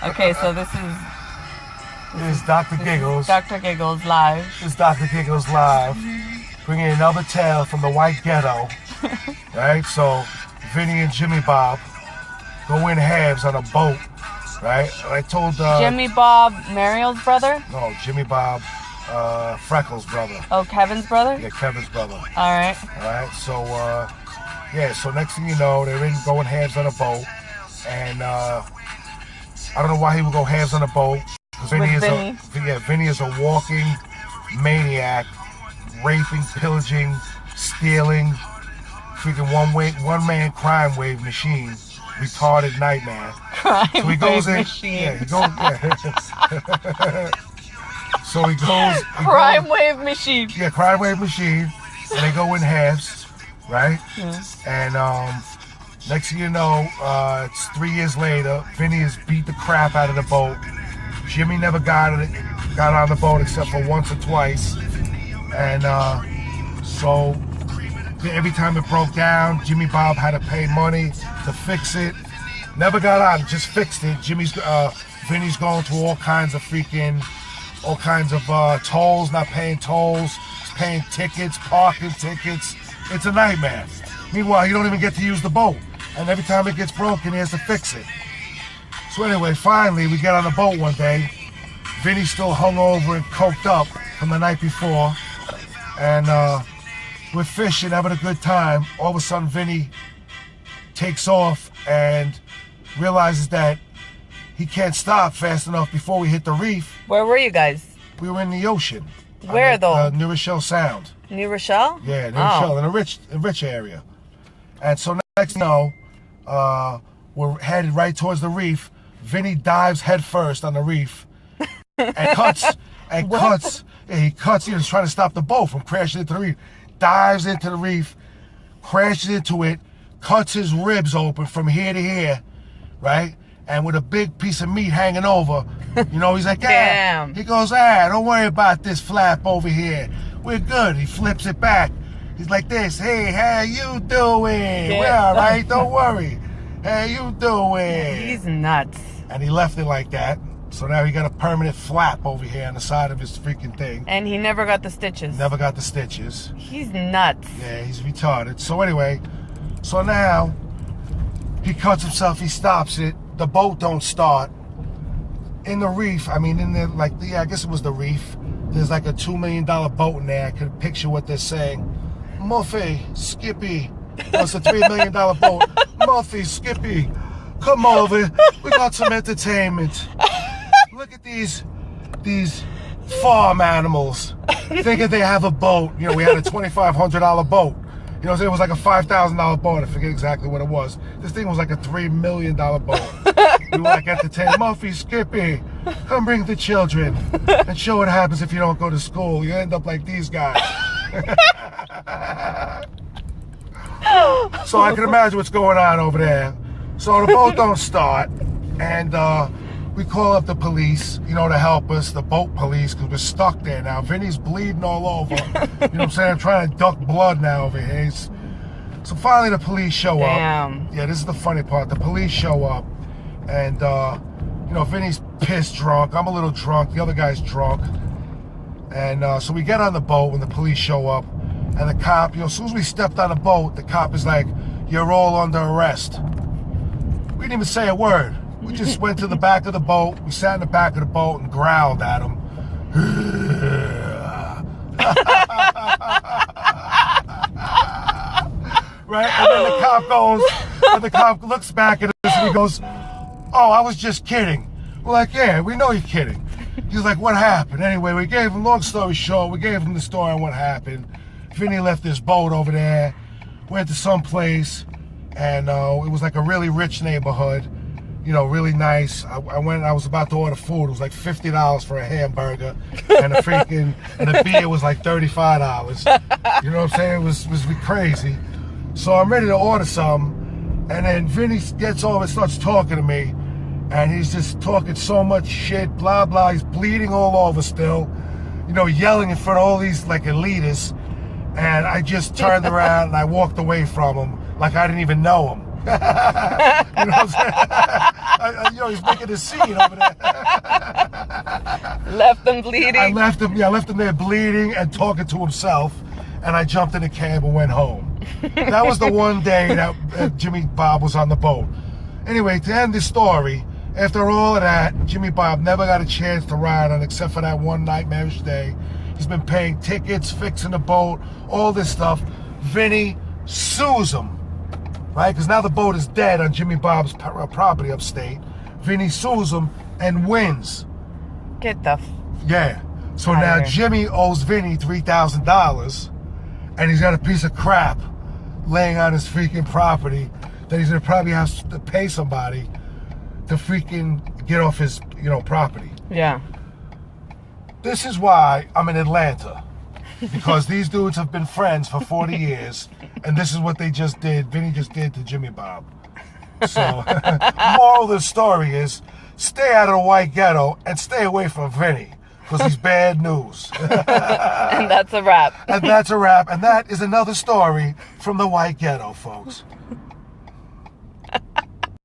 Okay, so this is Dr. Giggles. Dr. Giggles live. This is Dr. Giggles live, bringing another tale from the white ghetto. Right? So, Vinny and Jimmy Bob go in halves on a boat. Right? I told Jimmy Bob, Mariel's brother? No, Jimmy Bob, Freckles' brother. Oh, Kevin's brother? Yeah, Kevin's brother. All right. So, so next thing you know, they're going halves on a boat. And I don't know why he would go halves on a boat. Vinny is a walking maniac, raping, pillaging, stealing, freaking one-man crime wave machine. Retarded nightmare. Crime wave machine. Yeah, he goes. Yeah. So he goes. Crime wave machine. Yeah, crime wave machine. And they go in halves, right? Yeah. And next thing you know, it's 3 years later. Vinny has beat the crap out of the boat. Jimmy never got on the boat except for once or twice. And so every time it broke down, Jimmy Bob had to pay money to fix it. Never got on, just fixed it. Vinny's going through all kinds of tolls, not paying tolls. He's paying tickets, parking tickets. It's a nightmare. Meanwhile, you don't even get to use the boat. And every time it gets broken, he has to fix it. So anyway, finally, we get on the boat one day. Vinny's still hungover and coked up from the night before. And we're fishing, having a good time. All of a sudden, Vinny takes off and realizes that he can't stop fast enough before we hit the reef. Where were you guys? We were in the ocean. Where though? New Rochelle Sound. New Rochelle? Yeah, New Rochelle, in a rich area. And so next thing you know, we're headed right towards the reef. Vinny dives head first on the reef and cuts. Yeah, he cuts. He was trying to stop the boat from crashing into the reef. Dives into the reef, crashes into it, cuts his ribs open from here to here, right? And with a big piece of meat hanging over, he's like, damn. He goes, don't worry about this flap over here. We're good. He flips it back. He's like this, hey, how you doing? We're all right, don't worry. How you doing? He's nuts. And he left it like that. So now he got a permanent flap over here on the side of his freaking thing. And he never got the stitches. Never got the stitches. He's nuts. Yeah, he's retarded. So anyway, so now he cuts himself, he stops it. The boat don't start. In the reef, I guess it was the reef. There's like a $2 million boat in there. I could picture what they're saying. Muffy, Skippy. It's a $3 million boat. Muffy, Skippy, come over. We got some entertainment. Look at these farm animals. Thinking they have a boat. We had a $2,500 boat. It was like a $5,000 boat. I forget exactly what it was. This thing was like a $3 million boat. We were like entertaining. Muffy, Skippy, come bring the children and show what happens if you don't go to school. You end up like these guys. So I can imagine what's going on over there. So the boat don't start, and we call up the police, to help us, the boat police, because we're stuck there now. Vinny's bleeding all over. You know what I'm saying? I'm trying to duck blood now over here. So finally the police show up. Yeah, this is the funny part. The police show up, and Vinny's pissed drunk. I'm a little drunk. The other guy's drunk. And so we get on the boat when the police show up, and the cop, as soon as we stepped on the boat, the cop is like, "You're all under arrest." We didn't even say a word. We just went to the back of the boat. We sat in the back of the boat and growled at him. Right? And then the cop looks back at us and he goes, "Oh, I was just kidding." We're like, "Yeah, we know you're kidding." He's like, "What happened?" Anyway, we gave him, long story short, we gave him the story on what happened. Vinny left his boat over there, went to some place, and it was like a really rich neighborhood. Really nice. I was about to order food. It was like $50 for a hamburger, and a beer was like $35. You know what I'm saying? It was crazy. So I'm ready to order some, and then Vinny gets over and starts talking to me, and he's just talking so much shit, blah, blah. He's bleeding all over still, yelling in front of all these like elitists, and I just turned around and I walked away from him like I didn't even know him. You know what I'm saying? You know, he's making a scene over there. Left them bleeding. I left him there bleeding and talking to himself, and I jumped in the cab and went home. That was the one day that Jimmy Bob was on the boat. Anyway, to end the story, after all of that, Jimmy Bob never got a chance to ride on except for that one nightmarish day. He's been paying tickets, fixing the boat, all this stuff. Vinny sues him, right? Because now the boat is dead on Jimmy Bob's property upstate. Vinny sues him and wins. Get the Yeah. So Outta now here. Jimmy owes Vinny $3,000, and he's got a piece of crap laying on his freaking property that he's gonna probably have to pay somebody to freaking get off his, property. Yeah. This is why I'm in Atlanta, because these dudes have been friends for 40 years, and this is what they just did. Vinny just did to Jimmy Bob. So, moral of the story is, stay out of the white ghetto and stay away from Vinny, because he's bad news. And that's a wrap. And that's a wrap. And that is another story from the white ghetto, folks.